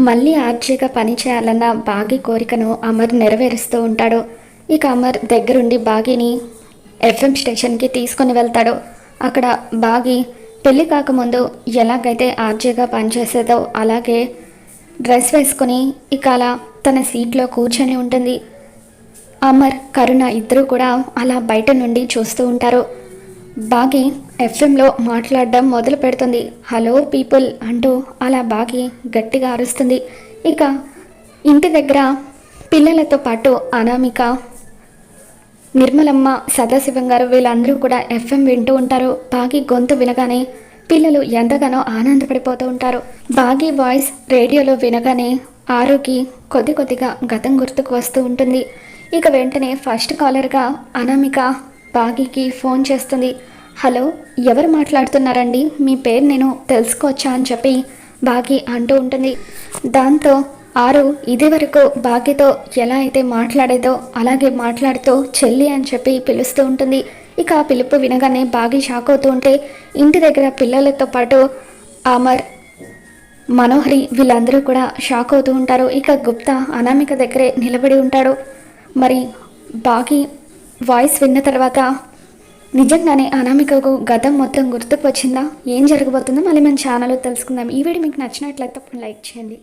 మళ్ళీ ఆర్జీగా పని చేయాలన్న బాగి కోరికను అమర్ నెరవేరుస్తూ ఉంటాడు. ఇక అమర్ దగ్గరుండి బాగిని ఎఫ్ఎం స్టేషన్కి తీసుకొని వెళ్తాడు. అక్కడ బాగి పెళ్ళి కాకముందు ఎలాగైతే ఆర్జీగా పనిచేసేదో అలాగే డ్రెస్ వేసుకొని ఇక అలా తన సీట్లో కూర్చొని ఉంటుంది. అమర్ కరుణ ఇద్దరూ కూడా అలా బయట నుండి చూస్తూ ఉంటారు. బాగి ఎఫ్ఎంలో మాట్లాడడం మొదలు పెడుతుంది. హలో పీపుల్ అంటూ అలా బాగి గట్టిగా అరుస్తుంది. ఇక ఇంటి దగ్గర పిల్లలతో పాటు అనామిక, నిర్మలమ్మ, సదాశివం గారు వీళ్ళందరూ కూడా ఎఫ్ఎం వింటూ ఉంటారు. బాగి గొంతు వినగానే పిల్లలు ఎంతగానో ఆనందపడిపోతూ ఉంటారు. బాగి వాయిస్ రేడియోలో వినగానే ఆరుకి కొద్దిగా గతం గుర్తుకు వస్తూ ఉంటుంది. ఇక వెంటనే ఫస్ట్ కాలర్గా అనామిక బాగికి ఫోన్ చేస్తుంది. హలో, ఎవరు మాట్లాడుతున్నారండి? మీ పేరు నేను తెలుసుకోవచ్చా అని చెప్పి బాగి అంటూ ఉంటుంది. దాంతో ఆరు ఇది వరకు బాగితో ఎలా అయితే మాట్లాడేదో అలాగే మాట్లాడుతూ చెల్లి అని చెప్పి పిలుస్తూ ఉంటుంది. ఇక ఆ పిలుపు వినగానే బాగి షాక్ అవుతూ ఉంటే ఇంటి దగ్గర పిల్లలతో పాటు అమర్, మనోహరి వీళ్ళందరూ కూడా షాక్ అవుతూ ఉంటారు. ఇక గుప్తా అనామిక దగ్గరే నిలబడి ఉంటాడు. మరి బాగి వాయిస్ విన్న తర్వాత నిజంగానే అనామికకు గతం మొత్తం గుర్తుకు వచ్చిందా? ఏం జరగబోతుందో మళ్ళీ మన ఛానల్లో తెలుసుకుందాం. ఈ వీడియో మీకు నచ్చినట్లయితే లైక్ చేయండి.